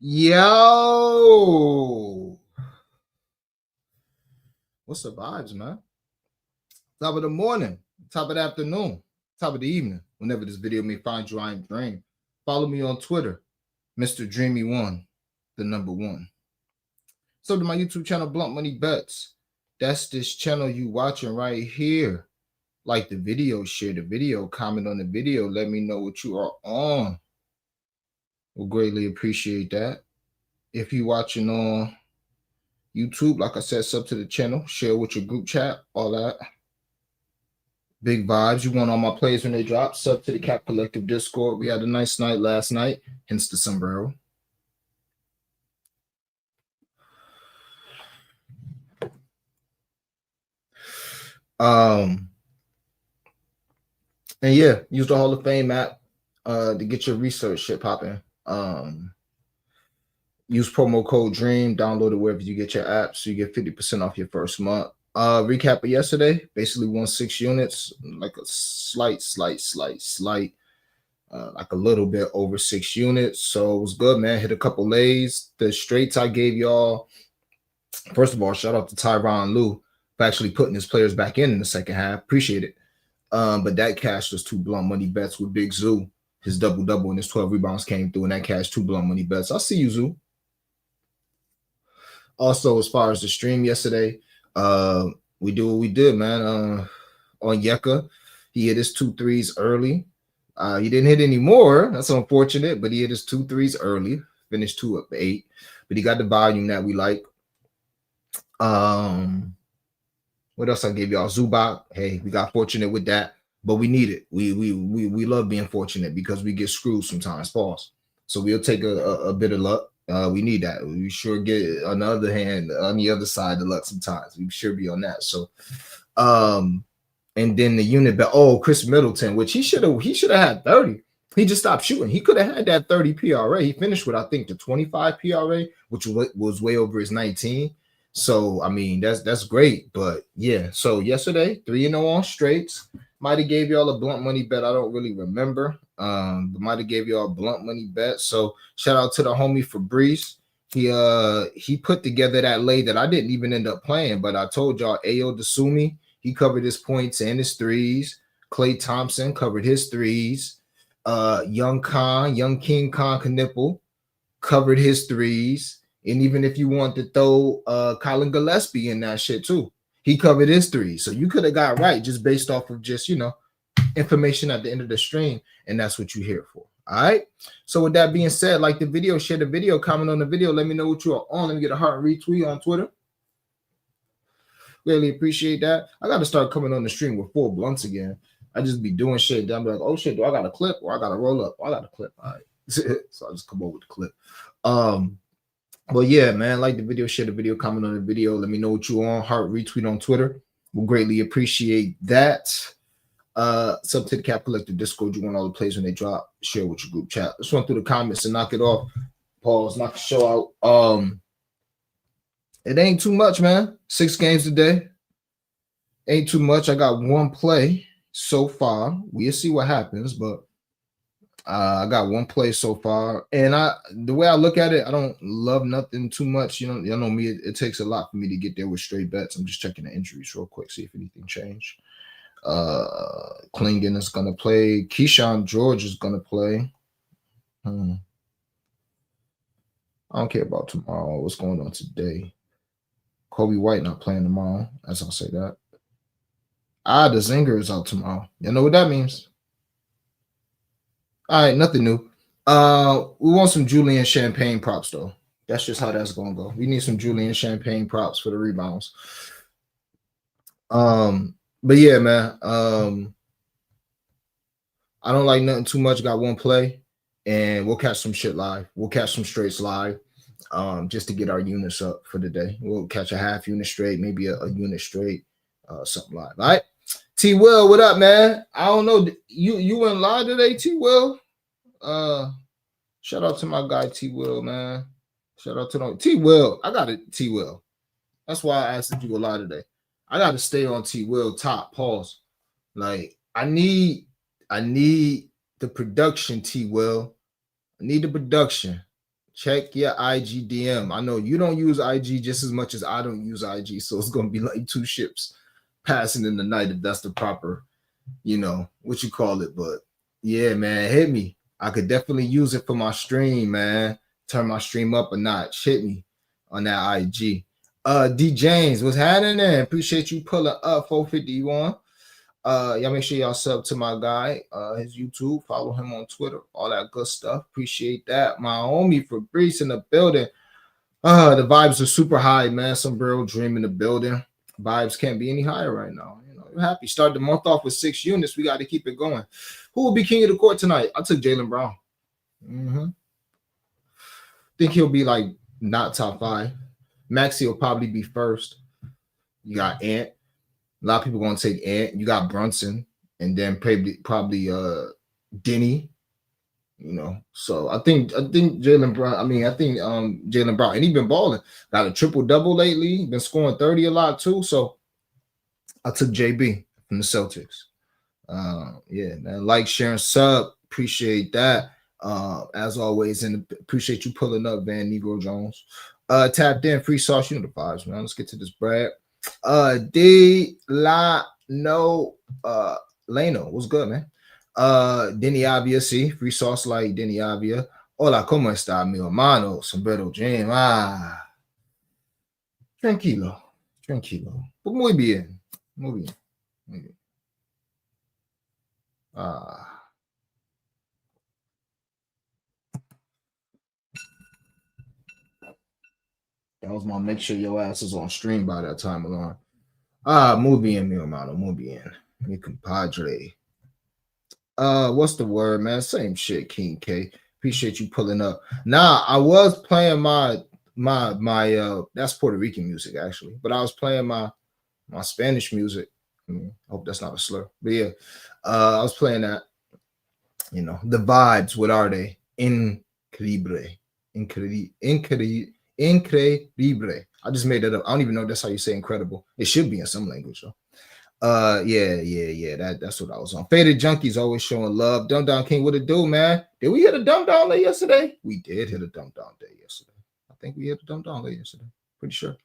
Yo, what's the vibes, man? Top of the morning, top of the afternoon, top of the evening, whenever this video may find you, I am Dream. Follow me on Twitter, Mr. Dreamy1, the number one. So to my YouTube channel, Blunt Money Bets. That's this channel you watching right here. Like the video, share the video, comment on the video, let me know what you are on. We'll greatly appreciate that. If you're watching on YouTube, like I said, sub to the channel, share with your group chat, all that. Big vibes. You want all my plays when they drop. Sub to the Cap Collective Discord. We had a nice night last night, hence the sombrero. And yeah, use the Hall of Fame app to get your research shit popping. Use promo code DREAM, download it wherever you get your app so you get 50% off your first month. Recap of yesterday, basically won 6 units, like a slight, like a little bit over 6 units. So it was good, man. Hit a couple lays. The straights I gave y'all, first of all, shout out to Tyronn Lue for actually putting his players back in the second half. Appreciate it. But that cash was 2 blunt money bets with Big Zoo. His double and his 12 rebounds came through, and that cash 2 blunt money bets. I see you, Zoo. Also, as far as the stream yesterday, we do what we did, man. On Yeka, he hit his 2 threes early. He didn't hit any more. That's unfortunate, but he hit his 2 threes early. Finished 2 of 8, but he got the volume that we like. What else I gave y'all? Zubac. Hey, we got fortunate with that, but we need it. We love being fortunate because we get screwed sometimes. Pause. So we'll take a bit of luck. We need that. We sure get, on the other hand, on the other side, the luck sometimes. We sure be on that. So, and then the unit bet. Oh, Chris Middleton, which he should have had 30. He just stopped shooting. He could have had that 30 PRA. He finished with, I think, the 25 PRA, which was way over his 19. So I mean, that's great. But yeah, so yesterday 3-0 on straights. Might have gave y'all a blunt money bet. I don't really remember. But might have gave y'all a blunt money bet. So shout out to the homie Fabrice. He put together that lay that I didn't even end up playing, but I told y'all Ayo Dasumi, he covered his points and his threes. Klay Thompson covered his threes. Young King Khan Knipple covered his threes. And even if you want to throw Colin Gillespie in that shit too, he covered his threes. So you could have got right just based off of just, information at the end of the stream. And that's what you're here for. All right. So with that being said, like the video, share the video, comment on the video. Let me know what you are on. Let me get a heart retweet on Twitter. Really appreciate that. I got to start coming on the stream with 4 blunts again. I just be doing shit. Then I'm like, oh shit, do I got a clip or I got to roll up? I got a clip. All right. So I just come over with the clip. But yeah, man, like the video, share the video, comment on the video. Let me know what you on. Heart retweet on Twitter. We'll greatly appreciate that. Sub to the Cap Collective Discord. You want all the plays when they drop. Share with your group chat. Let's run through the comments and knock it off. Pause, knock the show out. It ain't too much, man. 6 games today. Ain't too much. I got 1 play. so far. We'll see what happens, but I got one play so far, and the way I look at it, I don't love nothing too much. You know me. It takes a lot for me to get there with straight bets. I'm just checking the injuries real quick, see if anything changed. Klingon is gonna play. Keyshawn George is gonna play. I don't care about tomorrow. What's going on today? Kobe White not playing tomorrow, as I'll say that. The Zinger is out tomorrow. You know what that means? All right, nothing new. We want some Julian Champagne props though. That's just how that's gonna go. We need some Julian Champagne props for the rebounds. But yeah, man. I don't like nothing too much. Got one play, and we'll catch some shit live. We'll catch some straights live. Just to get our units up for the day. We'll catch a half unit straight, maybe a unit straight, something live. All right. T Will, what up, man? I don't know. You went live today, T Will? Shout out to my guy T Will, man. Shout out to T Will. I got it, T Will. That's why I asked if you were live today. I got to stay on T Will top. Pause. Like I need the production, T Will. I need the production. Check your IG DM. I know you don't use IG just as much as I don't use IG, so it's gonna be like two ships passing in the night if that's the proper, what you call it. But yeah, man, hit me. I could definitely use it for my stream, man. Turn my stream up a notch. Hit me on that IG. D James, what's happening? Appreciate you pulling up 451. Y'all make sure y'all sub to my guy, his YouTube, follow him on Twitter, all that good stuff. Appreciate that. My homie Fabrice in the building. The vibes are super high, man. Some real dream in the building. Vibes can't be any higher right now. I'm happy. Start the month off with 6 units. We got to keep it going. Who will be king of the court tonight? I took Jaylen Brown. Think he'll be like not top 5. Maxey will probably be first. You got Ant. A lot of people going to take Ant. You got Brunson, and then probably Denny. So I think Jaylen Brown. Jaylen Brown, and he been balling. Got a triple-double lately. Been scoring 30 a lot too. So I took JB from the Celtics. Yeah, man. Like, share, and sub. Appreciate that. As always, and appreciate you pulling up, Van Negro Jones. Tapped in, free sauce. You know the vibes, man. Let's get to this bread. Lano, what's good, man? Denny Avia, see, free sauce like Denny Avia. Hola, ¿cómo está, mi hermano? Sombrero Jam. Tranquilo. Muy bien. That was my make sure your ass is on stream by that time alarm. Muy bien, mi hermano. Muy bien. Mi compadre. What's the word, man? Same shit, King K. Appreciate you pulling up. Nah, I was playing my that's Puerto Rican music actually, but I was playing my Spanish music. I hope that's not a slur, but yeah, I was playing that. The vibes. What are they? Increíble. I just made that up. I don't even know if that's how you say incredible. It should be in some language though. Yeah. That's what I was on. Faded Junkies always showing love. Dumb Down King, what it do, man? Did we hit a dumb down late yesterday? We did hit a dumb down day yesterday. I think we hit a dumb down late yesterday. Pretty sure.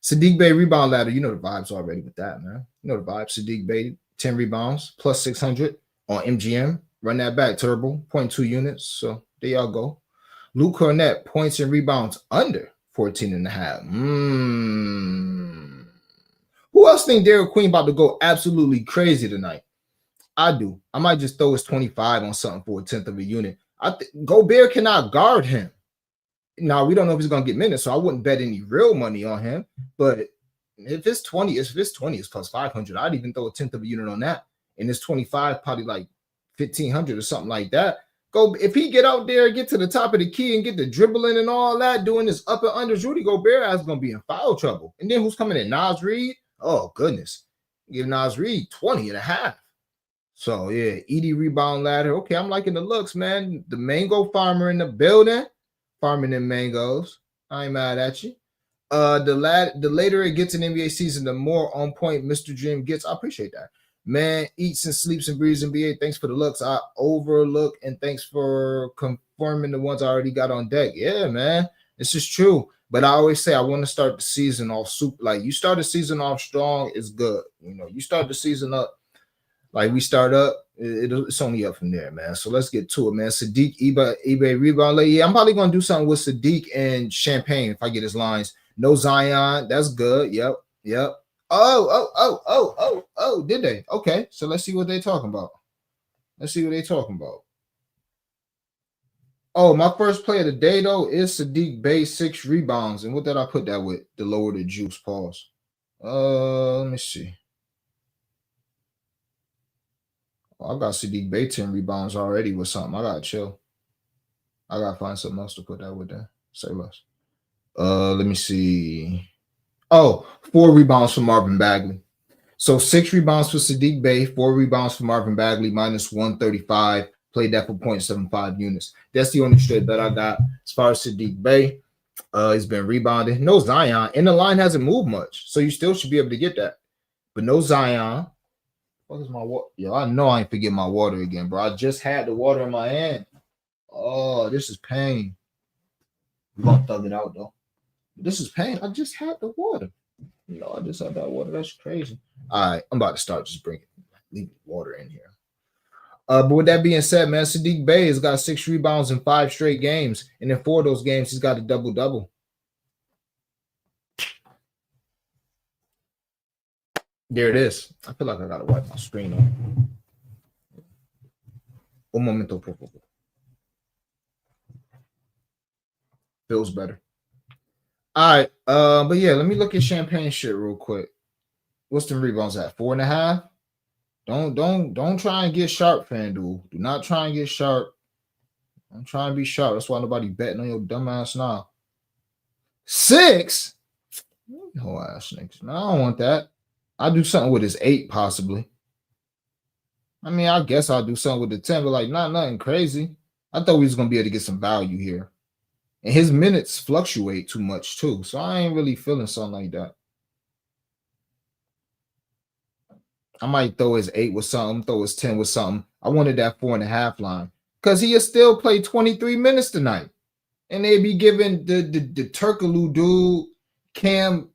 Sadiq Bey rebound ladder. You know the vibes already with that, man. You know the vibes. Sadiq Bey, 10 rebounds, plus 600 on MGM. Run that back, Turbo, 0.2 units. So there y'all go. Luke Cornett, points and rebounds under 14.5. Who else think Derek Queen about to go absolutely crazy tonight? I do. I might just throw his 25 on something for a 10th of a unit. I think Gobert cannot guard him. Now, we don't know if he's going to get minutes, so I wouldn't bet any real money on him. But if it's 20, it's plus 500. I'd even throw a 10th of a unit on that. And it's 25, probably like 1,500 or something like that. If he get out there, get to the top of the key and get the dribbling and all that, doing this up and under, Rudy Gobert is going to be in foul trouble. And then who's coming in? Naz Reid? Oh, goodness. Give Naz Reid 20.5. So, yeah, Edie rebound ladder. Okay, I'm liking the looks, man. The mango farmer in the building. Farming them mangoes. I ain't mad at you. The later it gets in NBA season, the more on point Mr. Dream gets. I appreciate that. Man, eats and sleeps and breathes NBA. Thanks for the looks I overlook, and thanks for confirming the ones I already got on deck. Yeah, man, this is true. But I always say I want to start the season off super. Like you start the season off strong, is good. You know, you start the season up like we start up. It's only up from there, man. So let's get to it, man. Sadiq eBay rebound. Yeah, I'm probably gonna do something with Sadiq and Champagne if I get his lines. No Zion, that's good. Yep. Oh, did they? Okay, so let's see what they're talking about. Oh, my first play of the day though is Sadiq Bey 6 rebounds. And what did I put that with? The lower the juice. Pause. Let me see. I got Sadiq Bey 10 rebounds already with something. I gotta chill. I gotta find something else to put that with there. Say less. Let me see. Oh, 4 rebounds for Marvin Bagley. So 6 rebounds for Sadiq Bey, 4 rebounds for Marvin Bagley, minus 135. Played that for 0.75 units. That's the only straight bet I got. As far as Sadiq Bey, he's been rebounding. No Zion, and the line hasn't moved much, so you still should be able to get that. But no Zion. What is my water? Yo, I know I ain't forget my water again, bro. I just had the water in my hand. Oh, this is pain. We're gonna thug it out though. This is pain. I just had the water. You know, I just had that water. That's crazy. All right, I'm about to start just leave water in here. But with that being said, man, Sadiq Bey has got 6 rebounds in 5 straight games, and in 4 of those games, he's got a double-double. There it is. I feel like I gotta wipe my screen on. Un momento, por favor. Feels better. All right, but yeah, let me look at Champagne shit real quick. What's the rebounds at? 4.5. Don't try and get sharp, FanDuel. Do not try and get sharp. Don't try and be sharp. That's why nobody betting on your dumb ass now. 6? No ass niggas. No, I don't want that. I'll do something with his 8, possibly. I mean, I guess I'll do something with the 10, but like not nothing crazy. I thought we was gonna be able to get some value here. And his minutes fluctuate too much too. So I ain't really feeling something like that. I might throw his 8 with something, throw his 10 with something. I wanted that 4.5 line. Because he has still played 23 minutes tonight. And they'd be giving the Turkaloo dude, Cam,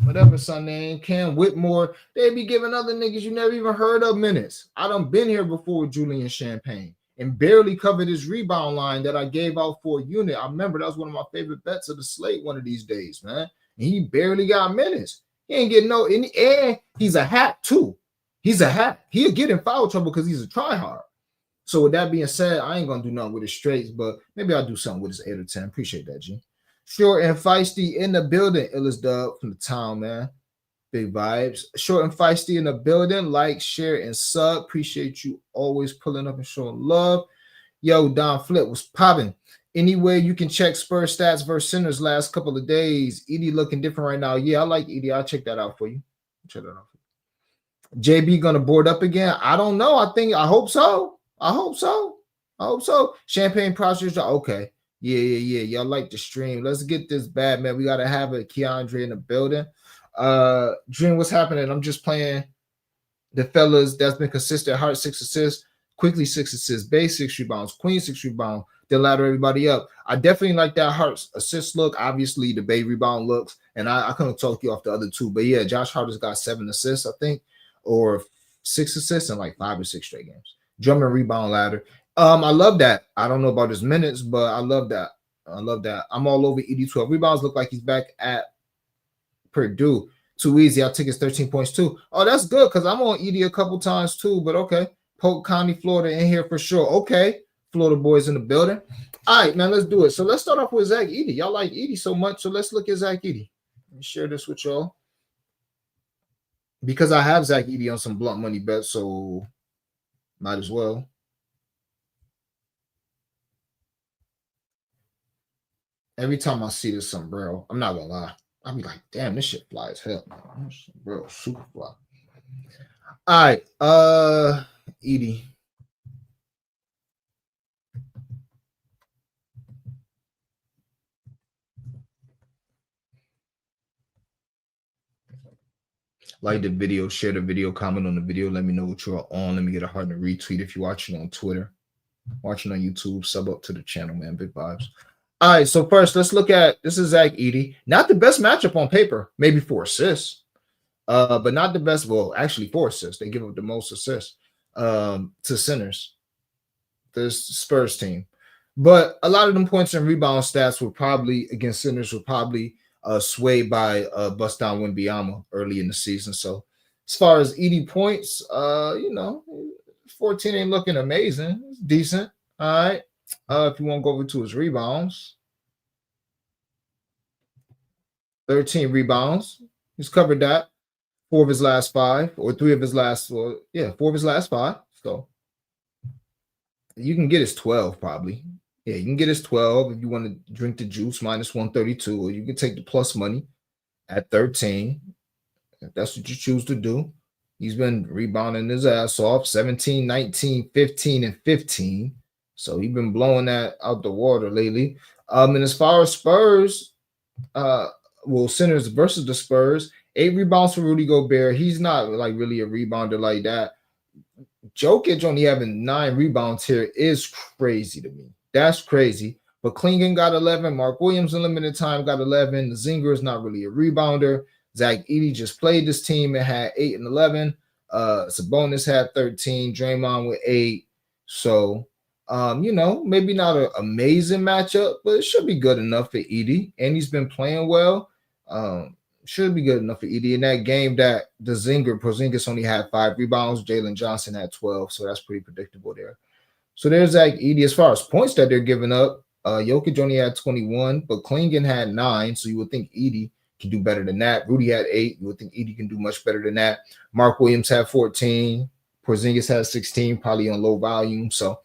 whatever son name, Cam Whitmore, they'd be giving other niggas you never even heard of minutes. I done been here before with Julian Champagne and barely covered his rebound line that I gave out for a unit. I remember that was one of my favorite bets of the slate one of these days, man. And he barely got minutes. He ain't getting no, and he's a hat too. He's a hat. He'll get in foul trouble because he's a tryhard. So with that being said, I ain't gonna do nothing with his straights, but maybe I'll do something with his 8 or 10. Appreciate that, G. Short and feisty in the building. Illis Dub from the town, man. Big vibes. Short and feisty in the building. Like, share, and sub. Appreciate you always pulling up and showing love. Yo, Don Flip was popping. Anywhere you can check Spurs stats versus Sinners last couple of days. Edie looking different right now. Yeah, I like Edie. I'll check that out for you. Check that out. JB gonna board up again? I don't know. I hope so. I hope so. Champagne Process. Okay. Yeah. Y'all like the stream. Let's get this bad, man. We gotta have a Keandre in the building. Dream, what's happening? I'm just playing the fellas that's been consistent. Hart 6 assists, Quickly 6 assists, Bay 6 rebounds, Queen 6 rebounds. They ladder everybody up. I definitely like that Hart assist look. Obviously, the Bay rebound looks, and I couldn't talk you off the other 2, but yeah, Josh Hart has got 7 assists, I think, or 6 assists in like 5 or 6 straight games. Drummond rebound ladder. I love that. I don't know about his minutes, but I love that. I'm all over ED 12 rebounds. Look like he's back at Purdue. Too easy. I'll take his 13 points too. Oh, that's good because I'm on ED a couple times too, but okay. Polk County, Florida in here for sure. Okay. Florida boys in the building. All right, man, let's do it. So let's start off with Zach Edey. Y'all like Edey so much, so let's look at Zach Edey. Let me share this with y'all. Because I have Zach Edey on some blunt money bets, so might as well. Every time I see this sombrero, I'm not gonna lie. I'll be like, damn, this shit fly as hell, man. Bro, super fly. All right, Edey. Like the video, share the video, comment on the video. Let me know what you're on. Let me get a heart and a retweet if you're watching on Twitter, watching on YouTube. Sub up to the channel, man. Big vibes. All right, so first, let's look at this is Zach Edey. Not the best matchup on paper, maybe 4 assists, but not the best. Well, actually, 4 assists. They give up the most assists to centers, this Spurs team. But a lot of them points and rebound stats were probably against centers were probably swayed by bust down Wembanyama early in the season. So as far as Edey points, 14 ain't looking amazing. It's decent. All right. If you want to go over to his rebounds, 13 rebounds. He's covered that. 4 of his last 5, or 3 of his last, 4 of his last 5. So you can get his 12 probably. Yeah, you can get his 12 if you want to drink the juice minus 132, or you can take the plus money at 13. If that's what you choose to do. He's been rebounding his ass off 17, 19, 15, and 15. So he's been blowing that out the water lately. And as far as Spurs, centers versus the Spurs, 8 rebounds for Rudy Gobert. He's not like really a rebounder like that. Jokic only having 9 rebounds here is crazy to me. That's crazy. But Klingon got 11. Mark Williams in limited time got 11. Zinger is not really a rebounder. Zach Edey just played this team and had 8 and 11. Sabonis had 13. Draymond with 8. So, maybe not an amazing matchup, but it should be good enough for Edey. And he's been playing well. Should be good enough for Edey. In that game that Porzingis only had 5 rebounds. Jalen Johnson had 12. So that's pretty predictable there. So there's Zach Edey. As far as points that they're giving up, Jokic only had 21, but Klingon had 9. So you would think Edey can do better than that. Rudy had 8. You would think Edey can do much better than that. Mark Williams had 14. Porzingis had 16, probably on low volume. So,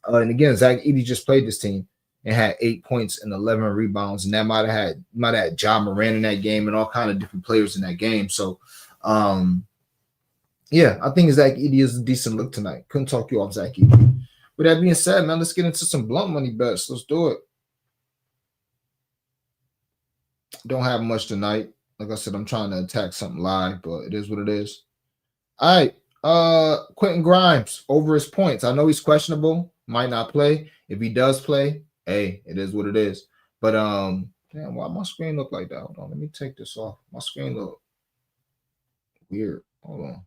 and again, Zach Edey just played this team and had 8 points and 11 rebounds. And that might have had Ja Morant in that game and all kind of different players in that game. So, I think Zach Edey is a decent look tonight. Couldn't talk you off Zach Edey. With that being said, man, let's get into some blunt money bets. Let's do it. Don't have much tonight. Like I said, I'm trying to attack something live, but it is what it is. All right. Quentin Grimes over his points. I know he's questionable, might not play. If he does play, hey, it is what it is. But damn, why my screen look like that? Hold on, let me take this off. My screen look weird. Hold on.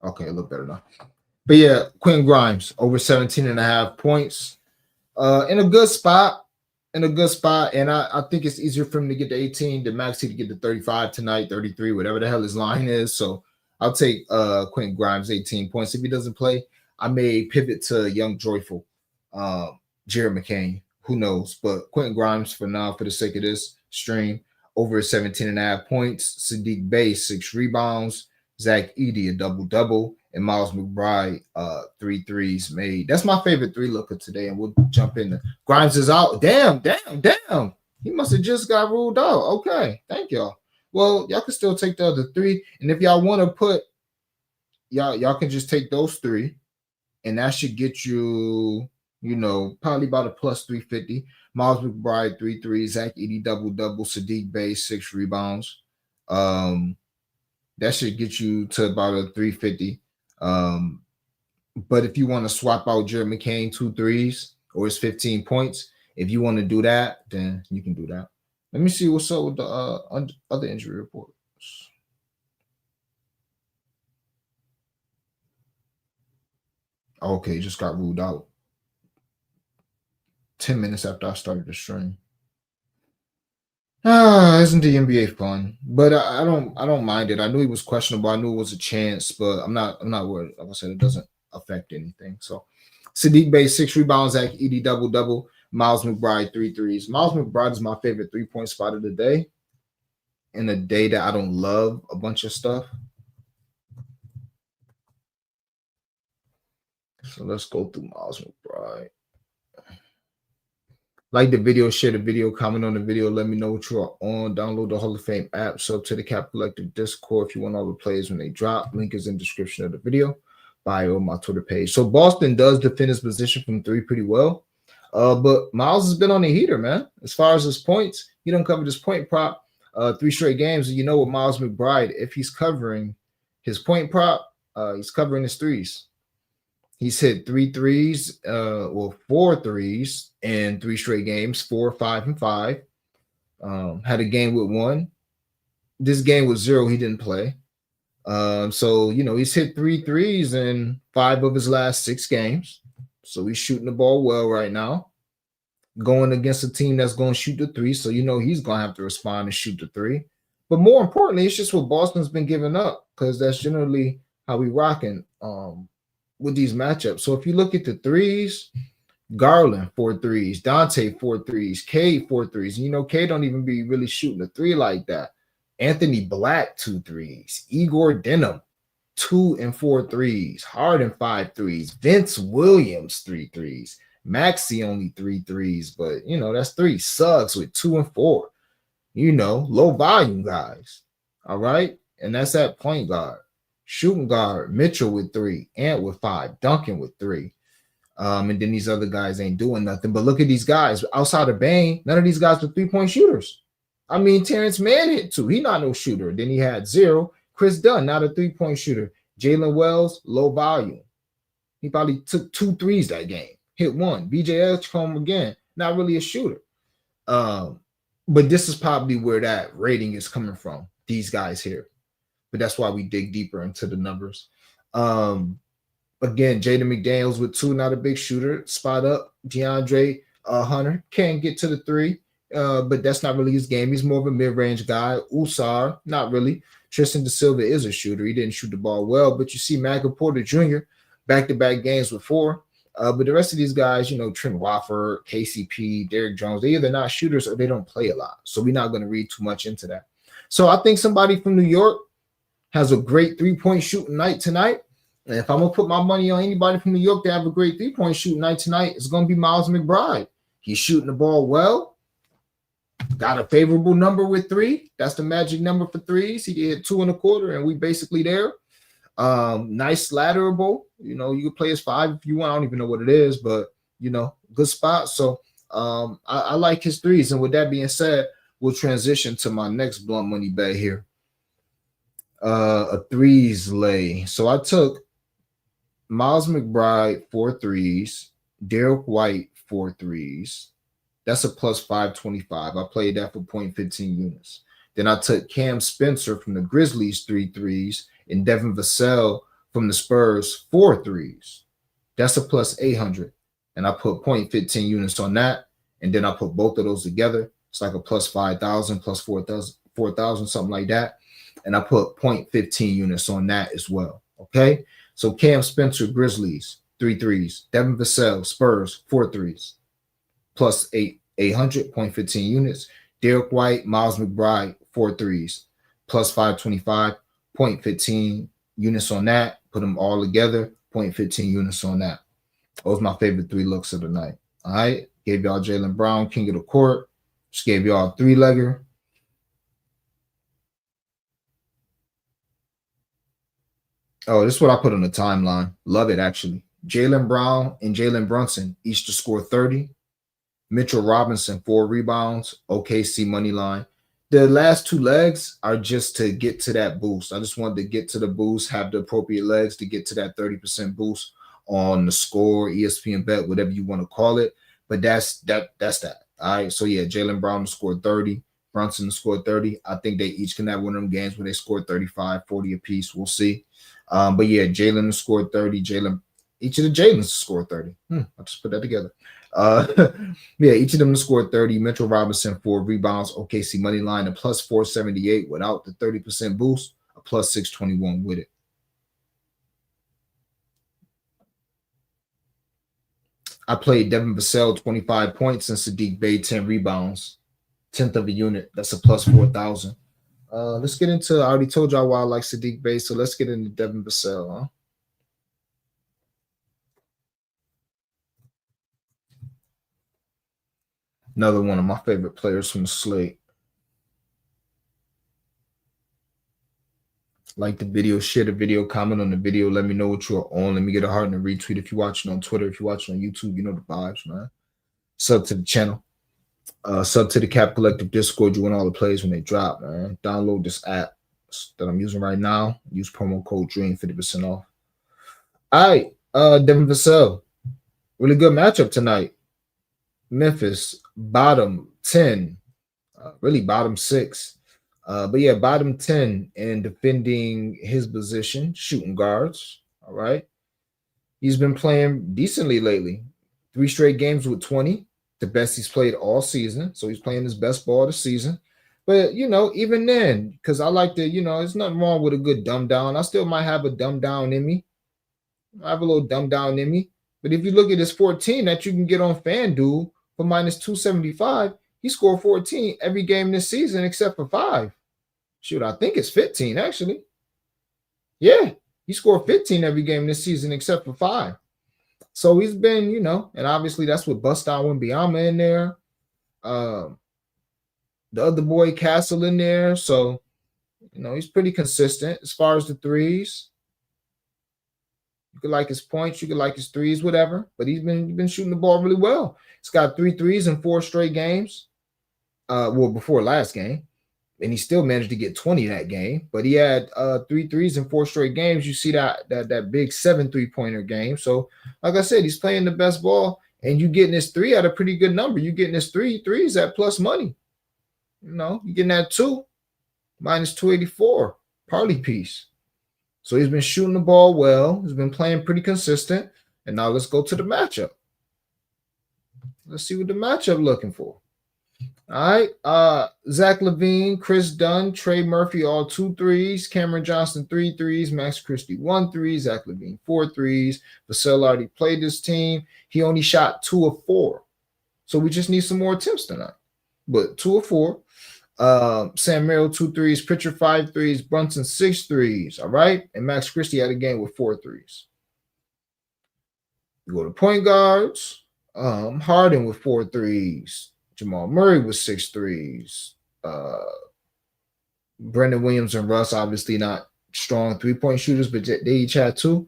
Okay, it look better now. But yeah, Quentin Grimes over 17.5 points. In a good spot. And I think it's easier for him to get to 18 than Maxey to get to 35 tonight, 33, whatever the hell his line is. So I'll take Quentin Grimes 18 points. If he doesn't play, I may pivot to Young Joyful, Jared McCain. Who knows? But Quentin Grimes for now, for the sake of this stream, over 17.5 points. Sadiq Bey, 6 rebounds. Zach Edey, a double-double. And Miles McBride, 3 threes made. That's my favorite 3-looker today, and we'll jump in. Grimes is out. Damn. He must have just got ruled out. Okay, thank y'all. Well, y'all can still take the other 3. And if y'all want to put, y'all can just take those 3. And that should get you, probably about a plus 350. Miles McBride, 3 threes. Zach Edey, double-double. Sadiq Bey, 6 rebounds. That should get you to about a 350. But if you want to swap out Jared McCain 2 threes or his 15 points, if you want to do that, then you can do that. Let me see what's up with the other injury reports. Okay, just got ruled out 10 minutes after I started the stream. Isn't the NBA fun? But I don't mind it. I knew he was questionable. I knew it was a chance, but I'm not worried. Like I said, it doesn't affect anything. So Sadiq Bey, 6 rebounds, Zach Edey, double-double. Miles McBride, 3 threes. Miles McBride is my favorite 3-point spot of the day. In a day that I don't love a bunch of stuff. So let's go through Miles McBride. Like the video, share the video, comment on the video. Let me know what you are on. Download the Hall of Fame app. Sub to the Cap Collective Discord if you want all the plays when they drop. Link is in the description of the video. Bio on my Twitter page. So Boston does defend his position from 3 pretty well. But Miles has been on the heater, man. As far as his points, he don't cover this point prop. 3 straight games. You know, with Miles McBride, if he's covering his point prop, he's covering his threes. He's hit 3 threes, well, 4 threes in 3 straight games, 4, 5, and 5. Had a game with 1. This game with 0, he didn't play. So, you know, he's hit 3 threes in 5 of his last 6 games. So he's shooting the ball well right now. Going against a team that's going to shoot the 3. So, you know, he's going to have to respond and shoot the 3. But more importantly, it's just what Boston's been giving up, because that's generally how we rocking with these matchups. So if you look at the threes, Garland 4 threes, Dante 4 threes, Cade 4 threes. You know, Cade don't even be really shooting a 3 like that. Anthony Black 2 threes, Igor Denham 2 and 4 threes, Harden 5 threes, Vince Williams 3 threes, Maxey only 3 threes, but you know, that's 3. Suggs with 2 and 4. You know, low volume guys. All right. And that's at point guard. Shooting guard, Mitchell with 3, Ant with 5, Duncan with 3. And then these other guys ain't doing nothing. But look at these guys. Outside of Bane, none of these guys were 3-point shooters. I mean, Terrence Mann hit 2. He not no shooter. Then he had 0. Chris Dunn, not a 3-point shooter. Jalen Wells, low volume. He probably took 2 threes that game. Hit 1. BJ Edgecombe again, not really a shooter. But this is probably where that rating is coming from, these guys here. But that's why we dig deeper into the numbers. Again, Jaden McDaniels with 2, not a big shooter. Spot up. DeAndre Hunter can get to the 3, but that's not really his game. He's more of a mid-range guy. Usar, not really. Tristan Da Silva is a shooter. He didn't shoot the ball well, but you see Michael Porter Jr. back-to-back games with 4. But the rest of these guys, you know, Trent Wofford, KCP, Derrick Jones, they either not shooters or they don't play a lot. So we're not going to read too much into that. So I think somebody from New York has a great 3-point shooting night tonight. And if I'm going to put my money on anybody from New York to have a great 3-point shooting night tonight, it's going to be Miles McBride. He's shooting the ball well. Got a favorable number with 3. That's the magic number for threes. He hit 2 1/4, and we basically there. Nice latterable. You know, you can play as 5 if you want. I don't even know what it is, but, you know, good spot. So I like his threes. And with that being said, we'll transition to my next blunt money bet here. A threes lay. So I took Miles McBride 4 threes, Derek White 4 threes. That's a plus 525. I played that for 0.15 units. Then I took Cam Spencer from the Grizzlies 3 threes and Devin Vassell from the Spurs 4 threes. That's a plus 800. And I put 0.15 units on that. And then I put both of those together. It's like a plus 5,000, plus 4,000, something like that. And I put 0.15 units on that as well. Okay. So Cam Spencer, Grizzlies, 3 threes. Devin Vassell, Spurs, 4 threes. Plus 800, 0.15 units. Derek White, Miles McBride, 4 threes. Plus 525, 0.15 units on that. Put them all together, 0.15 units on that. Those are my favorite 3 looks of the night. All right. Gave y'all Jaylen Brown, king of the court. Just gave y'all a 3-legger. Oh, this is what I put on the timeline. Love it, actually. Jaylen Brown and Jalen Brunson each to score 30. Mitchell Robinson, 4 rebounds. OKC money line. The last 2 legs are just to get to that boost. I just wanted to get to the boost, have the appropriate legs to get to that 30% boost on the score, ESPN bet, whatever you want to call it. But that's that. All right. So yeah, Jaylen Brown scored 30. Brunson scored 30. I think they each can have one of them games where they scored 35, 40 apiece. We'll see. But yeah, Jalen scored 30. Each of the Jalens scored 30. I'll just put that together. Yeah, each of them scored 30. Mitchell Robinson, 4 rebounds. OKC money line, a plus 478 without the 30% boost, a plus 621 with it. I played Devin Vassell 25 points and Saddiq Bey 10 rebounds, 10th of a unit. That's a plus 4,000. Let's get into, I already told y'all why I like Saddiq Bey, so let's get into Devin Vassell, huh? Another one of my favorite players from the slate. Like the video, share the video, comment on the video. Let me know what you're on. Let me get a heart and a retweet if you're watching on Twitter. If you're watching on YouTube, you know the vibes, man. Sub to the channel. Sub to the Cap Collective Discord. You want all the plays when they drop, man. Download this app that I'm using right now. Use promo code DREAM 50% off. All right, Devin Vassell. Really good matchup tonight. Memphis, bottom 10, really bottom 6. But yeah, bottom 10 and defending his position, shooting guards. All right. He's been playing decently lately. 3 straight games with 20, the best he's played all season. So he's playing his best ball of the season. But, even then, because I like to, there's nothing wrong with a good dumb down. I still might have a dumb down in me. I have a little dumb down in me. But if you look at his 14 that you can get on FanDuel for minus 275, he scored 14 every game this season except for 5. Shoot, I think it's 15, actually. Yeah, he scored 15 every game this season except for 5. So he's been, and obviously that's with Busta Wembanyama in there. The other boy Castle in there. So, he's pretty consistent as far as the threes. You could like his points, you could like his threes, whatever. But he's been shooting the ball really well. He's got 3 threes in 4 straight games. Before last game. And he still managed to get 20 that game. But he had 3 threes in 4 straight games. You see that big 7 3-pointer game. So, like I said, he's playing the best ball. And you getting his 3 at a pretty good number. You getting his 3 threes at plus money. You're getting that 2 minus 284 parlay piece. So he's been shooting the ball well. He's been playing pretty consistent. And now let's go to the matchup. Let's see what the matchup looking for. All right. Zach LaVine, Chris Dunn, Trey Murphy, all 2 threes. Cameron Johnson, 3 threes. Max Christie, 1 3. Zach LaVine, 4 threes. Vassell already played this team. He only shot 2 of 4. So we just need some more attempts tonight. But 2 of 4. Sam Merrill, 2 threes. Pritchard, 5 threes. Brunson, 6 threes. All right. And Max Christie had a game with 4 threes. You go to point guards. Harden with 4 threes. Jamal Murray with 6 threes. Brendan Williams and Russ, obviously not strong 3-point shooters, but they each had 2.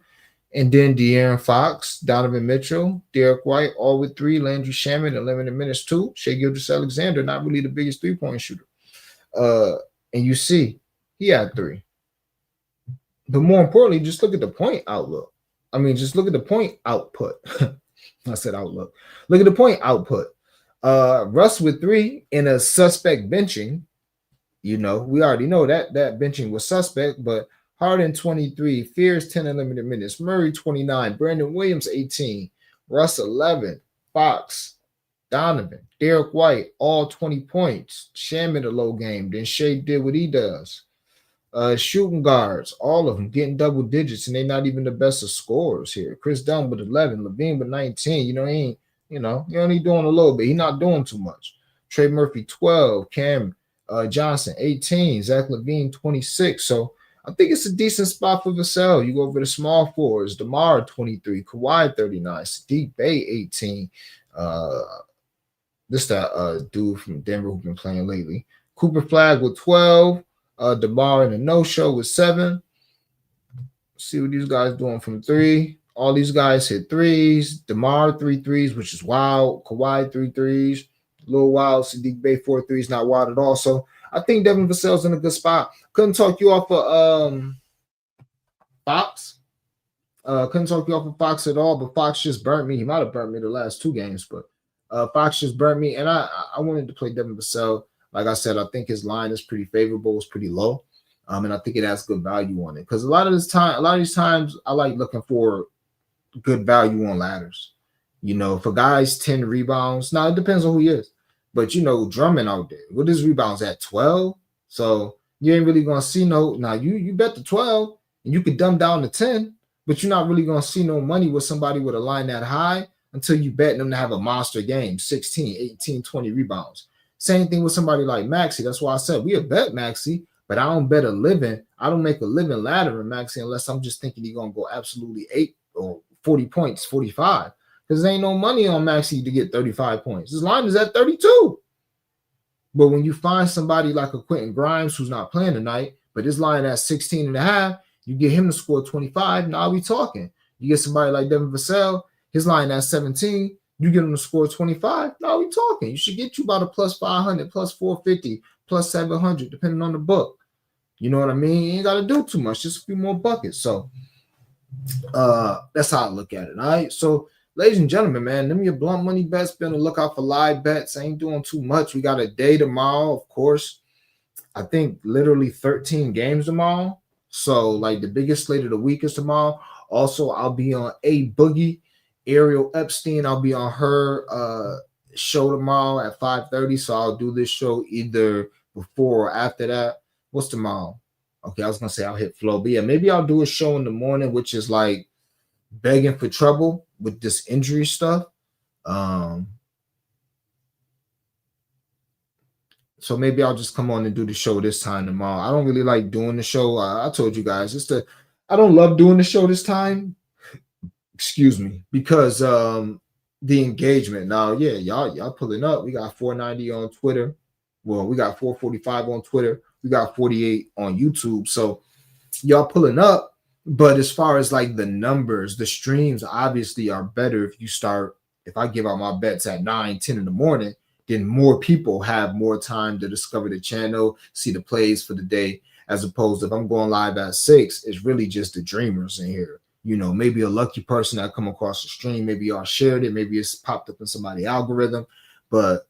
And then De'Aaron Fox, Donovan Mitchell, Derek White, all with 3. Landry Shamet, 11 minutes 2. Shai Gilgeous-Alexander, not really the biggest 3-point shooter. And you see, he had 3. But more importantly, just look at the point outlook. Just look at the point output. I said outlook. Look at the point output. Russ with 3 in a suspect benching. We already know that benching was suspect, but Harden 23, Fears 10 unlimited minutes, Murray 29, Brandon Williams 18, Russ 11, Fox, Donovan, Derek White, all 20 points. Shamet a low game. Then Shai did what he does. Shooting guards, all of them getting double digits, and they're not even the best of scorers here. Chris Dunn with 11, LaVine with 19. He ain't. He only doing a little bit. He's not doing too much. Trey Murphy, 12. Cam Johnson, 18. Zach LaVine, 26. So I think it's a decent spot for Vassell. You go over the small fours. DeMar, 23. Kawhi, 39. Sadiq Bey, 18. This that dude from Denver who's been playing lately. Cooper Flag with 12. DeMar in the no-show with 7. See what these guys doing from 3. All these guys hit 3s. DeMar 3 threes, which is wild. Kawhi 3 threes. A little wild. Sadiq Bey 4 threes, not wild at all. So I think Devin Vassell's in a good spot. Couldn't talk you off of Fox. Couldn't talk you off of Fox at all, but Fox just burnt me. He might have burnt me the last 2 games, but Fox just burnt me. And I wanted to play Devin Vassell. Like I said, I think his line is pretty favorable. It's pretty low. And I think it has good value on it. Because a lot of these times I like looking for good value on ladders. For guys, 10 rebounds. Now it depends on who he is. But Drummond out there. What his rebounds at 12? So you ain't really gonna see no. Now you bet the 12 and you could dumb down to 10, but you're not really gonna see no money with somebody with a line that high until you bet them to have a monster game, 16, 18, 20 rebounds. Same thing with somebody like Maxey. That's why I said we bet Maxey, but I don't bet a living. I don't make a living ladder in Maxey unless I'm just thinking he's gonna go absolutely 8 or 40 points, 45. Because there ain't no money on Maxey to get 35 points. His line is at 32. But when you find somebody like a Quentin Grimes who's not playing tonight, but his line at 16 and a half, you get him to score 25. Now we talking. You get somebody like Devin Vassell, his line at 17, You get him to score 25. No, we talking. You should get you about a plus 500, plus 450, plus 700, depending on the book. You know what I mean? You ain't got to do too much, just a few more buckets. So that's how I look at it. All right. So, ladies and gentlemen, man, them your blunt money bets. Be on the lookout for live bets. I ain't doing too much. We got a day tomorrow, of course. I think literally 13 games tomorrow. So, like, the biggest slate of the week is tomorrow. Also, I'll be on A Boogie, Ariel Epstein. I'll be on her show tomorrow at 5:30. So I'll do this show either before or after that. What's tomorrow? Okay, I was gonna say I'll hit Flow, but yeah, maybe I'll do a show in the morning, which is like begging for trouble with this injury stuff. So maybe I'll just come on and do the show this time tomorrow. I don't really like doing the show. I told you guys, I don't love doing the show this time. Excuse me, because the engagement. Now, yeah, y'all pulling up. We got 490 on Twitter. Well, we got 445 on Twitter. We got 48 on YouTube. So y'all pulling up. But as far as like the numbers, the streams obviously are better if I give out my bets at 9, 10 in the morning, then more people have more time to discover the channel, see the plays for the day, as opposed to if I'm going live at 6, it's really just the dreamers in here. You know, maybe a lucky person that come across the stream, maybe y'all shared it, maybe it's popped up in somebody's algorithm, but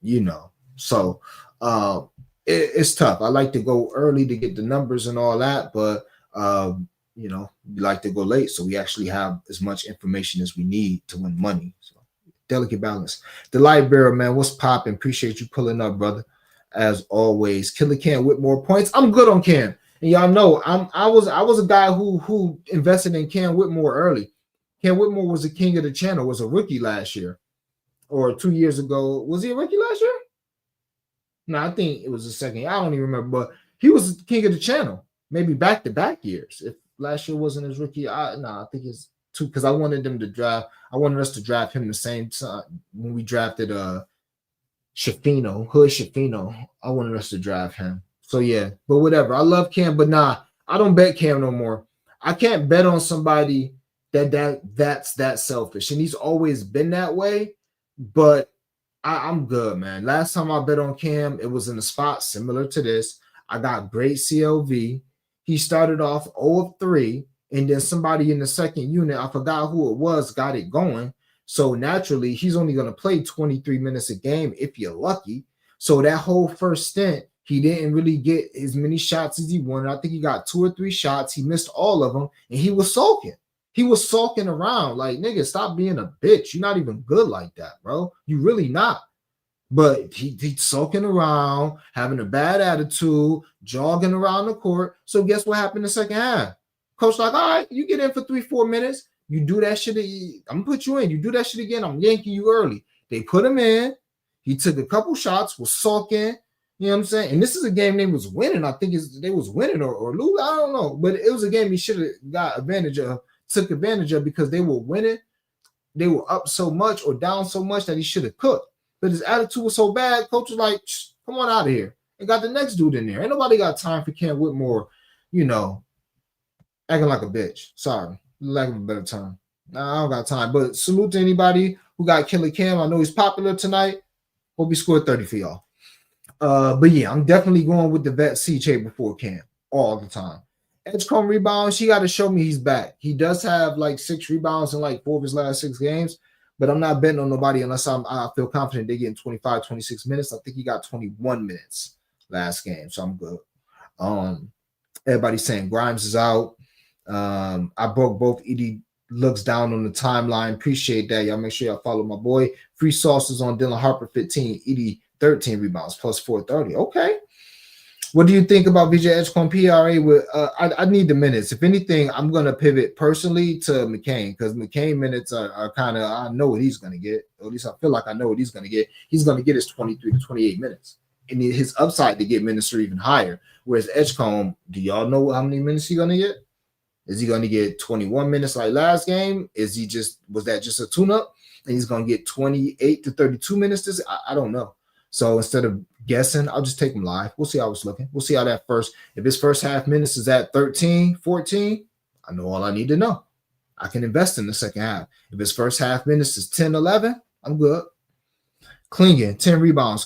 you know, so it's tough. I like to go early to get the numbers and all that, but you know, we like to go late so we actually have as much information as we need to win money. So delicate balance. The light bearer, man, what's popping? Appreciate you pulling up, brother. As always, Killer Cam with more points. I'm good on Cam. And y'all know I was a guy who invested in Cam Whitmore early. Cam Whitmore was the king of the channel, was a rookie last year or 2 years ago. Was he a rookie last year? No, I think it was the second year. I don't even remember, but he was the king of the channel. Maybe back-to-back years. If last year wasn't his rookie, I think it's 2 because I wanted them to draft. I wanted us to draft him the same time when we drafted Shafino, Hood Shafino. I wanted us to draft him. So yeah, but whatever. I love Cam, but nah, I don't bet Cam no more. I can't bet on somebody that's that selfish, and he's always been that way. But I'm good, man. Last time I bet on Cam, it was in a spot similar to this. I got great CLV. He started off 0 of 3, and then somebody in the second unit, I forgot who it was, got it going. So naturally, he's only going to play 23 minutes a game if you're lucky. So that whole first stint, he didn't really get as many shots as he wanted. I think he got 2 or 3 shots. He missed all of them, and he was sulking. He was sulking around like, nigga, stop being a bitch. You're not even good like that, bro. You really not. But he's sulking around, having a bad attitude, jogging around the court. So guess what happened in the second half? Coach like, all right, you get in for 3-4 minutes. You do that shit. I'm going to put you in. You do that shit again, I'm yanking you early. They put him in. He took a couple shots, was sulking. You know what I'm saying? And this is a game they was winning. I think they was winning or losing. I don't know. But it was a game he should have got advantage of, took advantage of because they were winning. They were up so much or down so much that he should have cooked. But his attitude was so bad, coach was like, come on out of here. And got the next dude in there. Ain't nobody got time for Cam Whitmore, you know, acting like a bitch. Sorry. Lack of a better term. Nah, I don't got time. But salute to anybody who got Killer Cam. I know he's popular tonight. Hope he scored 30 for y'all. But yeah, I'm definitely going with the vet CJ before Cam all the time. Edgecombe rebounds, he got to show me he's back. He does have like 6 rebounds in like 4 of his last 6 games, but I'm not betting on nobody unless I feel confident they're getting 25, 26 minutes. I think he got 21 minutes last game, so I'm good. Everybody's saying Grimes is out. I broke both Edie looks down on the timeline. Appreciate that. Y'all make sure y'all follow my boy. Free sauces on Dylan Harper 15, Edie 13 rebounds plus 430. Okay. What do you think about VJ Edgecombe PRA? With I need the minutes. If anything, I'm gonna pivot personally to McCain because McCain minutes are kind of, I know what he's gonna get. Or at least I feel like I know what he's gonna get. He's gonna get his 23 to 28 minutes, and his upside to get minutes are even higher. Whereas Edgecombe, do y'all know how many minutes he's gonna get? Is he gonna get 21 minutes like last game? Was that just a tune-up? And he's gonna get 28 to 32 minutes. I don't know. So instead of guessing, I'll just take him live. We'll see how it's looking. We'll see how that if his first half minutes is at 13, 14, I know all I need to know. I can invest in the second half. If his first half minutes is 10, 11, I'm good. Klingen, 10 rebounds,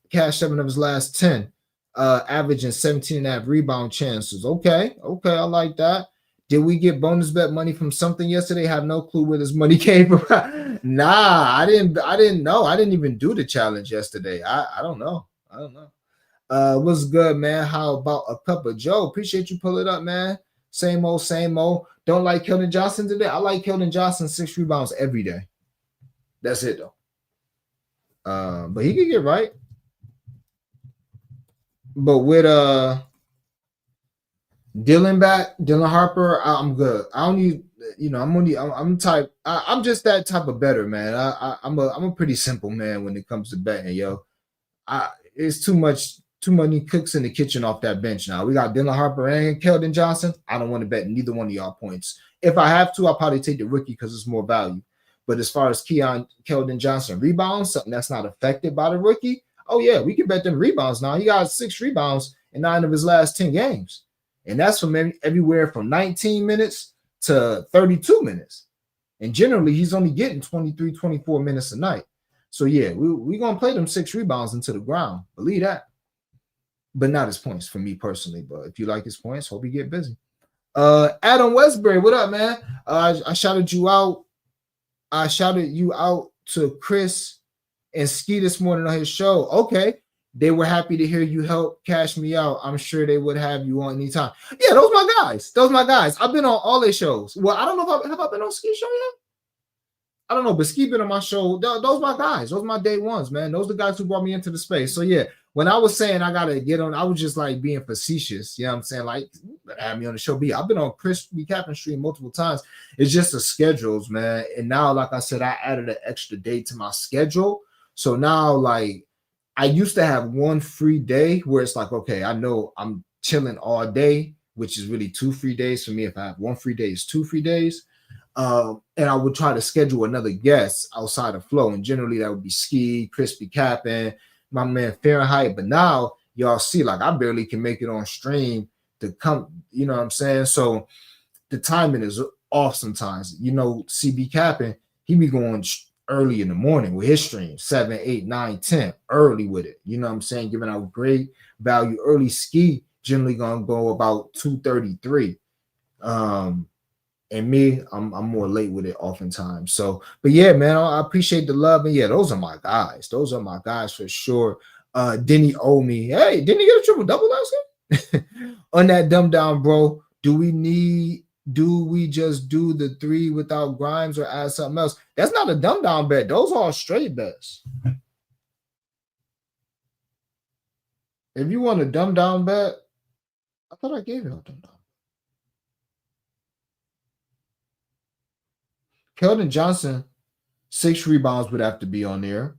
cash 7 of his last 10, averaging 17 and a half rebound chances. Okay, I like that. Did we get bonus bet money from something yesterday? Have no clue where this money came from. Nah, I didn't know. I didn't even do the challenge yesterday. I don't know. What's good, man? How about a cup of Joe? Appreciate you pull it up, man. Same old, same old. Don't like Keldon Johnson today. I like Keldon Johnson 6 rebounds every day. That's it though. But he can get right. But with Dylan Harper, I'm good. I don't need, I'm just that type of better, man. I'm a pretty simple man when it comes to betting, yo. It's too many cooks in the kitchen off that bench now. We got Dylan Harper and Keldon Johnson. I don't want to bet neither one of y'all points. If I have to, I'll probably take the rookie because it's more value. But as far as Keldon Johnson rebounds, something that's not affected by the rookie, oh yeah, we can bet them rebounds now. He got 6 rebounds in 9 of his last 10 games. And that's from everywhere from 19 minutes to 32 minutes. And generally, he's only getting 23, 24 minutes a night. So yeah, we're going to play them 6 rebounds into the ground. Believe that. But not his points for me personally. But if you like his points, hope you get busy. Adam Westbury, what up, man? I shouted you out. I shouted you out to Chris and Ski this morning on his show. Okay. They were happy to hear you help cash me out. I'm sure they would have you on anytime. Yeah, those my guys. I've been on all their shows. Well, I don't know if I've been on Ski show yet. I don't know, but Ski been on my show. Those my guys. Those my day ones, man. Those are the guys who brought me into the space. So yeah, when I was saying I gotta get on, I was just like being facetious. You know what I'm saying? Like, have me on the show. I've been on Chris Captain Stream multiple times. It's just the schedules, man. And now, like I said, I added an extra day to my schedule. So now, like, I used to have one free day where it's like, okay, I know I'm chilling all day, which is really 2 free days for me. If I have one free day, it's 2 free days. And I would try to schedule another guest outside of Flow. And generally that would be Ski, Crispy Cap'n, my man Fahrenheit. But now y'all see, like, I barely can make it on stream to come, you know what I'm saying? So the timing is off sometimes. You know, CB Cap'n, he be going early in the morning with his stream, 7, 8, 9, 10, early with it. You know what I'm saying? Giving out great value. Early Ski generally gonna go about 2:33. And me, I'm more late with it oftentimes. So, but yeah, man, I appreciate the love. And yeah, those are my guys. Those are my guys for sure. Denny owe me. Hey, didn't he get a triple double last game? On that dumb down, bro. Do we just do the 3 without Grimes or add something else? That's not a dumb down bet. Those are straight bets. If you want a dumb down bet, I thought I gave you a dumb down. Keldon Johnson, 6 rebounds would have to be on there.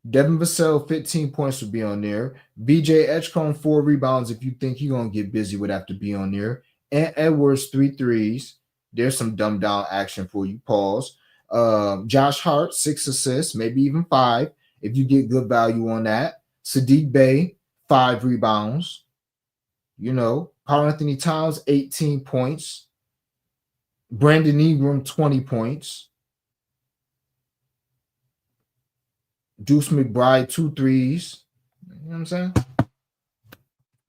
Devin Vassell, 15 points would be on there. BJ Edgecombe, 4 rebounds. If you think he's going to get busy, would have to be on there. And Edwards, 3 threes. There's some dumb down action for you. Pause. Josh Hart, 6 assists, maybe even 5, if you get good value on that. Sadiq Bey, 5 rebounds. You know, Karl-Anthony Towns, 18 points. Brandon Ingram, 20 points. Deuce McBride, 2 threes. You know what I'm saying?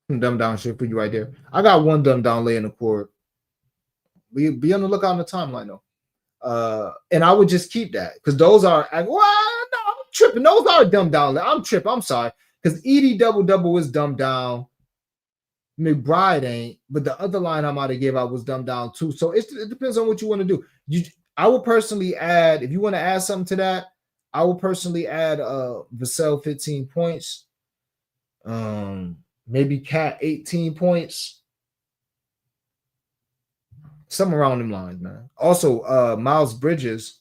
Some dumb down shit for you right there. I got one dumb down lay in the court. Be on the lookout on the timeline though. And I would just keep that because those are, well, no, I'm tripping. Those are dumb down. I'm tripping. I'm sorry. Because Edie double is dumb down. McBride ain't, but the other line I might have gave out was dumbed down too. So it depends on what you want to do. I would personally add, if you want to add something to that, I would personally add Vassell 15 points. Maybe Cat 18 points. Something around them lines, man. Also, Miles Bridges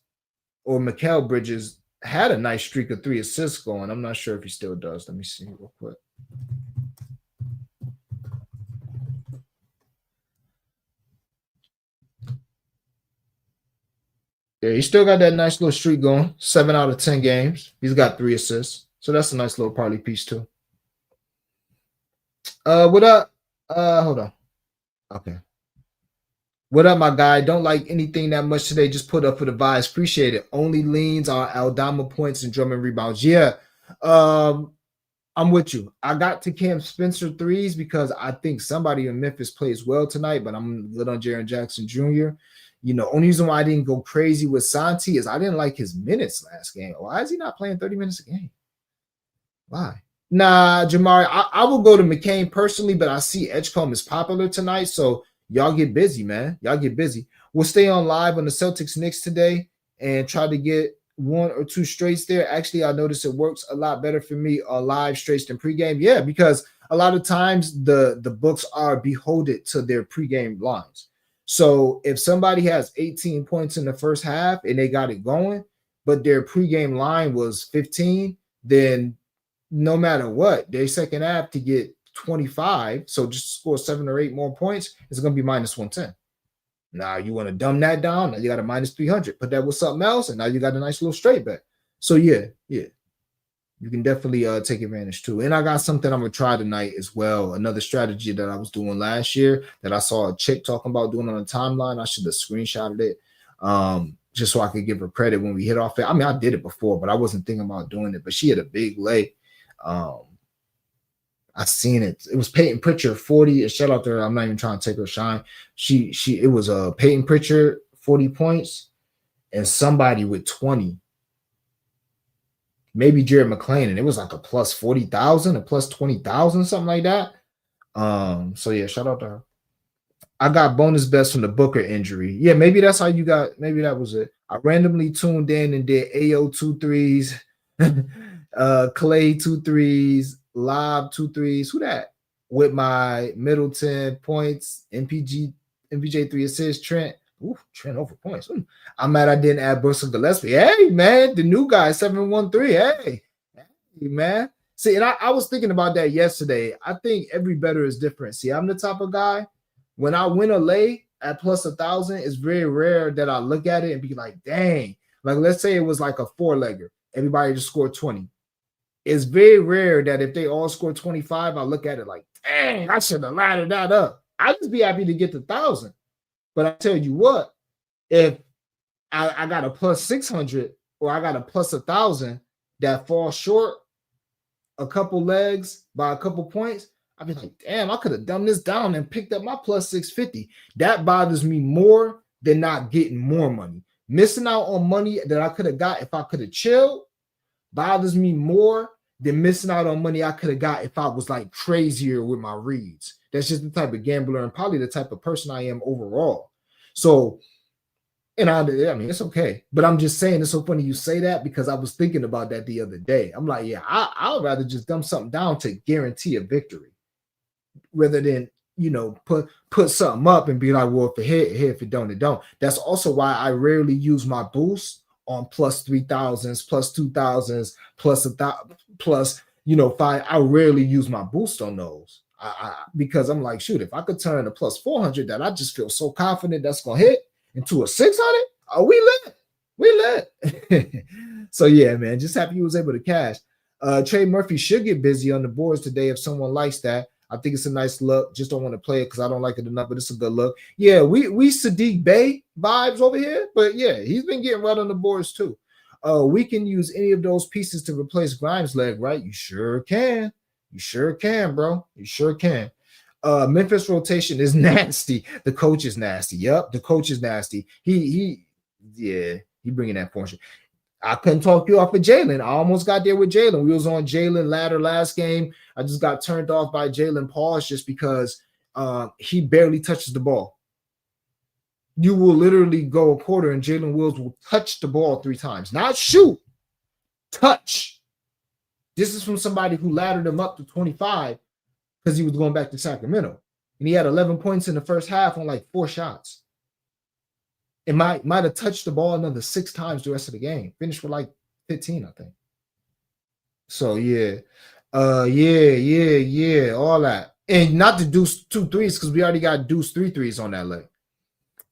or Mikal Bridges had a nice streak of 3 assists going. I'm not sure if he still does. Let me see real quick. Yeah, he still got that nice little streak going. 7 out of 10 games. He's got 3 assists. So that's a nice little party piece too. What up? Hold on. Okay. What up, my guy? Don't like anything that much today. Just put up for the vibes. Appreciate it. Only leans are Aldama points and Drummond rebounds. Yeah. Um, I'm with you. I got to Cam Spencer threes because I think somebody in Memphis plays well tonight, but I'm good on Jaren Jackson Jr. You know, only reason why I didn't go crazy with Santi is I didn't like his minutes last game. Why is he not playing 30 minutes a game? Why? Nah, Jamari, I will go to McCain personally, but I see Edgecombe is popular tonight, so y'all get busy, man. Y'all get busy. We'll stay on live on the Celtics Knicks today and try to get one or two straights there. Actually, I noticed it works a lot better for me live straights than pregame. Yeah, because a lot of times the books are beholden to their pregame lines. So if somebody has 18 points in the first half and they got it going, but their pregame line was 15, then no matter what, their second half to get 25, so just score 7 or 8 more points, it's going to be minus 110. Now you want to dumb that down, now you got a minus 300. Put that with something else, and now you got a nice little straight bet. So yeah, you can definitely take advantage too. And I got something I'm going to try tonight as well. Another strategy that I was doing last year that I saw a chick talking about doing on the timeline. I should have screenshotted it just so I could give her credit when we hit off it. I mean, I did it before, but I wasn't thinking about doing it. But she had a big leg. I seen it. It was Peyton Pritchard 40. Shout out to her. I'm not even trying to take her shine. It was a Peyton Pritchard 40 points and somebody with 20. Maybe Jared McClain, and it was like a plus 40,000, a plus 20,000, something like that. So yeah, shout out to her. I got bonus bets from the Booker injury. Yeah, maybe that's how you got. Maybe that was it. I randomly tuned in and did AO 2 threes, Clay 2 threes, Lob 2 threes. Who that? With my Middleton points, MPJ 3 assists, Trent. Ooh, Trent over points. I'm mad I didn't add Brooks Gillespie. Hey, man, the new guy, 713. Hey, man. See, and I was thinking about that yesterday. I think every better is different. See, I'm the type of guy, when I win a lay at plus 1,000, it's very rare that I look at it and be like, dang. Like, let's say it was like a 4-legger. Everybody just scored 20. It's very rare that if they all score 25, I look at it like, dang, I should have laddered that up. I'd just be happy to get the 1,000. But I tell you what, if I got a plus 600 or I got a plus 1,000 that falls short a couple legs by a couple points, I'd be like, damn, I could have dumbed this down and picked up my plus 650. That bothers me more than not getting more money. Missing out on money that I could have got if I could have chilled bothers me more than missing out on money I could have got if I was like crazier with my reads. That's just the type of gambler and probably the type of person I am overall. So, and I mean, it's okay. But I'm just saying, it's so funny you say that because I was thinking about that the other day. I'm like, yeah, I would rather just dump something down to guarantee a victory rather than, you know, put something up and be like, well, if it hit, if it don't, it don't. That's also why I rarely use my boost on plus 3,000s, plus 2,000s, plus, you know, 5. I rarely use my boost on those. Because I'm like, shoot, if I could turn a plus 400 that I just feel so confident that's gonna hit into a 600, oh, we lit. So yeah, man, just happy you was able to cash. Trey Murphy should get busy on the boards today if someone likes that. I think it's a nice look. Just don't want to play it because I don't like it enough, but it's a good look. Yeah, we Sadiq Bey vibes over here, but yeah, he's been getting right on the boards too. We can use any of those pieces to replace Grimes' leg, right? You sure can. You sure can, bro. You sure can. Memphis rotation is nasty. The coach is nasty. Yep, the coach is nasty. He bringing that portion. I couldn't talk you off of Jalen. I almost got there with Jalen. We was on Jalen ladder last game. I just got turned off by Jalen pause just because he barely touches the ball. You will literally go a quarter and Jalen Wills will touch the ball 3 times. Not shoot. Touch. This is from somebody who laddered him up to 25 because he was going back to Sacramento. And he had 11 points in the first half on like 4 shots. It might have touched the ball another 6 times the rest of the game. Finished with like 15, I think. So yeah. All that. And not to deuce 2 threes because we already got deuce 3 threes on that leg.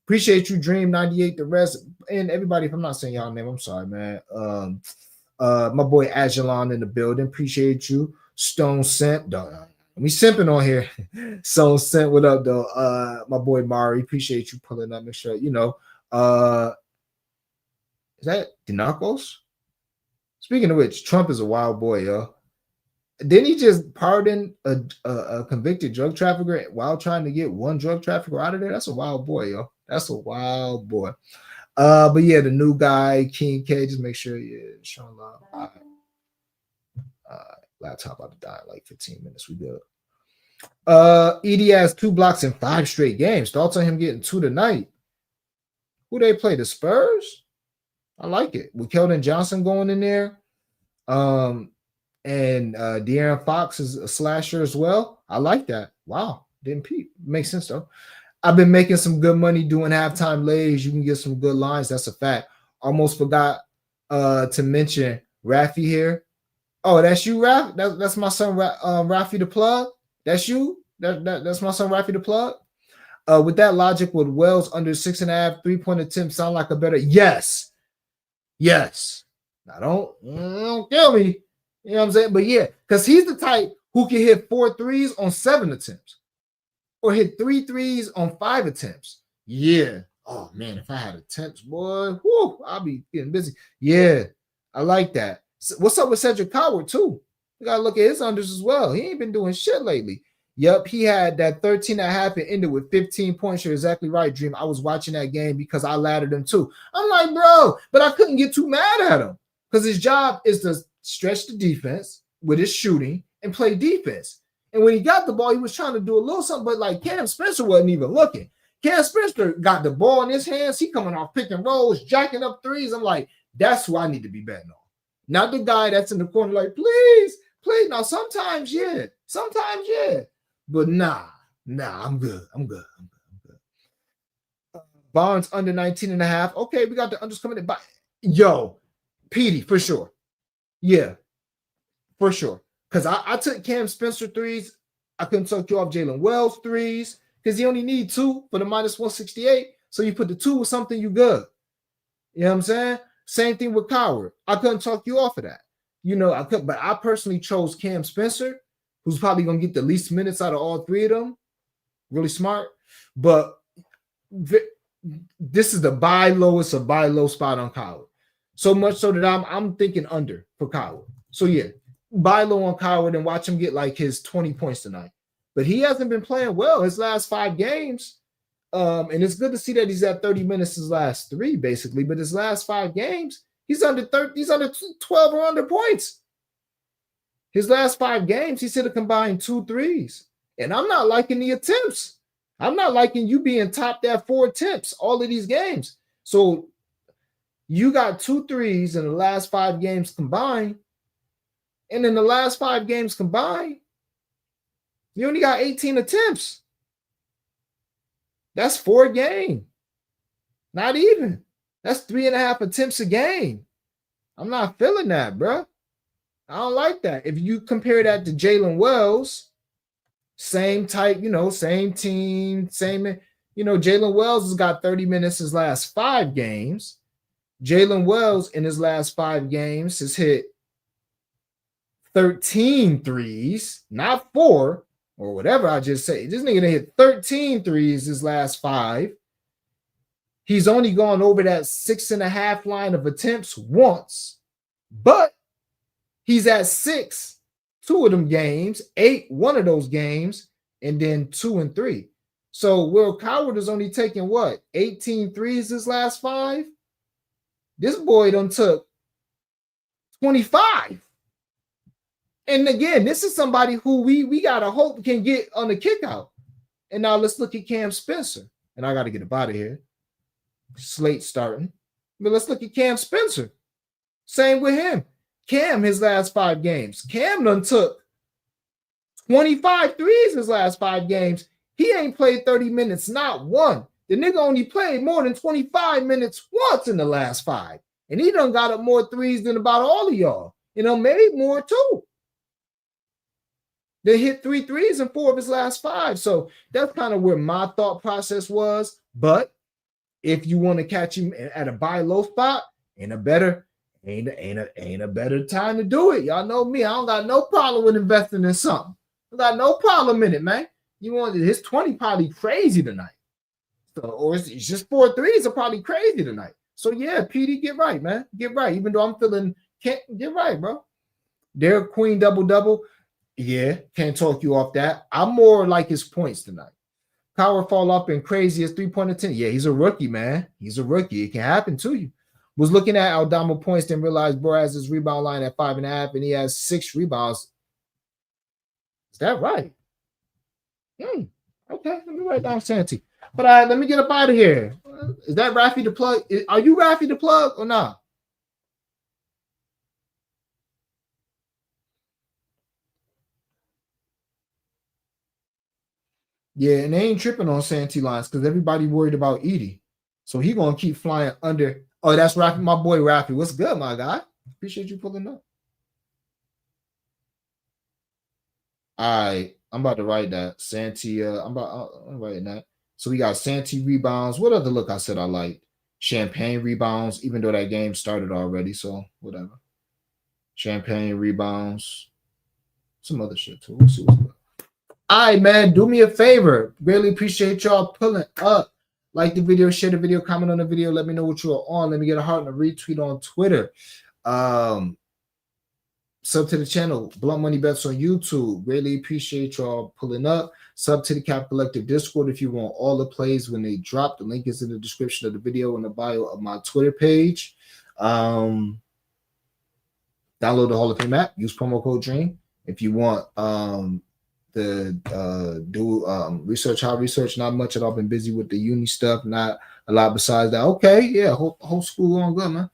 Appreciate you, Dream 98, the rest, and everybody. If I'm not saying y'all name, I'm sorry, man. My boy Agelon in the building. Appreciate you. Stone Simp. We simping on here. So sent what up though. My boy Mari, appreciate you pulling up. Make sure you know. Is that Dinarcos? Speaking of which, Trump is a wild boy, yo. Didn't he just pardon a convicted drug trafficker while trying to get one drug trafficker out of there? That's a wild boy, yo. That's a wild boy. But yeah, the new guy, King K, just make sure you're showing love. All right. Laptop about to die in like 15 minutes. We good. ED has 2 blocks in 5 straight games. Thoughts on him getting 2 tonight? Who they play? The Spurs? I like it. With Keldon Johnson going in there. And De'Aaron Fox is a slasher as well. I like that. Wow. Didn't peep. Makes sense though. I've been making some good money doing halftime lays. You can get some good lines. That's a fact. Almost forgot to mention Rafi here. Oh, that's you, Raf? That's my son, Rafi the plug. That's you? That's my son, Rafi the plug. With that logic, would Wells under 6.5 3-point attempts sound like a better? Yes. Now don't kill me. You know what I'm saying? But yeah, because he's the type who can hit 4 threes on 7 attempts or hit 3 threes on 5 attempts. Yeah. Oh man, if I had attempts, boy, whoo, I'll be getting busy. Yeah, I like that. So what's up with Cedric Coward too? You gotta look at his unders as well. He ain't been doing shit lately. Yep, he had that 13.5 and ended with 15 points. You're exactly right, Dream. I was watching that game because I laddered him too. I'm like, bro, but I couldn't get too mad at him because his job is to stretch the defense with his shooting and play defense. And when he got the ball, he was trying to do a little something, but like Cam Spencer wasn't even looking. Cam Spencer got the ball in his hands. He coming off pick and rolls, jacking up threes. I'm like, that's who I need to be betting on. Not the guy that's in the corner like, please. Now, sometimes, yeah. But nah, I'm good. Barnes under 19.5. Okay, we got the unders coming in. Yo, Petey, for sure. Yeah, for sure. Because I took Cam Spencer threes. I couldn't talk you off Jalen Wells threes because you only need 2 for the minus 168. So you put the 2 with something, you good. You know what I'm saying? Same thing with Coward. I couldn't talk you off of that. You know, I could, but I personally chose Cam Spencer, who's probably going to get the least minutes out of all 3 of them. Really smart. But this is the buy lowest or buy low spot on Coward. So much so that I'm thinking under for Coward. So yeah, buy low on Coward and watch him get like his 20 points tonight. But he hasn't been playing well his last 5 games. And it's good to see that he's at 30 minutes his last 3, basically. But his last 5 games, he's under 30, he's under 12 or under points. His last 5 games, he's hit a combined 2 threes. And I'm not liking the attempts. I'm not liking you being topped at 4 attempts all of these games. So you got 2 threes in the last 5 games combined. And in the last 5 games combined, you only got 18 attempts. That's 4 a game. Not even. That's 3.5 attempts a game. I'm not feeling that, bro. I don't like that. If you compare that to Jalen Wells, same type, same team, same, Jalen Wells has got 30 minutes his last 5 games. Jalen Wells in his last 5 games has hit 13 threes, not 4 or whatever I just said. This nigga hit 13 threes his last 5. He's only gone over that 6.5 line of attempts once, but he's at 6, 2 of them games, 8, 1 of those games, and then 2 and 3. So Will Coward is only taking what? 18 threes his last 5? This boy done took 25. And again, this is somebody who we gotta hope can get on the kick out. And now let's look at Cam Spencer. And I got to get up out of here. Slate starting. But let's look at Cam Spencer. Same with him. Cam, his last 5 games. Cam done took 25 threes his last 5 games. He ain't played 30 minutes, not one. The nigga only played more than 25 minutes once in the last 5. And he done got up more threes than about all of y'all. Maybe more too. They hit 3 threes in 4 of his last 5. So that's kind of where my thought process was. But if you want to catch him at a buy low spot, ain't a better time to do it. Y'all know me. I don't got no problem with investing in something. We got no problem in it, man. You want his 20 probably crazy tonight. So, or it's just 4 threes are probably crazy tonight. So yeah, PD, get right, man. Get right. Even though I'm feeling can't get right, bro. Derek Queen double. Yeah, can't talk you off that. I'm more like his points tonight. Power fall off and crazy as 3-point attempt. Yeah, he's a rookie, man. He's a rookie. It can happen to you. Was looking at Aldama points, then realized Bro has his rebound line at 5.5, and he has 6 rebounds. Is that right? Okay, let me write down Santi. But let me get up out of here. Is that Rafi the plug? Are you Rafi the plug or not? Yeah, and they ain't tripping on Santi lines because everybody worried about Edie. So he gonna keep flying under. Oh, that's Rafi, my boy Rafi. What's good, my guy? Appreciate you pulling up. All right, I'm about to write that. Santi, I'm writing that. So we got Santi rebounds. What other look I said I liked? Champagne rebounds, even though that game started already. So whatever. Champagne rebounds. Some other shit too. We'll see what's good. All right, man. Do me a favor. Really appreciate y'all pulling up. Like the video, share the video, comment on the video. Let me know what you are on. Let me get a heart and a retweet on Twitter. Sub to the channel, Blunt Money Bets on YouTube. Really appreciate y'all pulling up. Sub to the Cap Collective Discord if you want all the plays when they drop. The link is in the description of the video and the bio of my Twitter page. Download the Hall of Fame app. Use promo code DREAM. If you want research, how research, not much at all. Been busy with the uni stuff, not a lot besides that. Okay, yeah, whole school going good, man.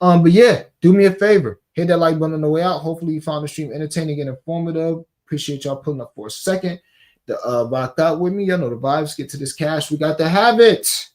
But yeah, do me a favor. Hit that like button on the way out. Hopefully you found the stream entertaining and informative. Appreciate y'all pulling up for a second to rock out with me. Y'all know the vibes. Get to this cash. We got to have it.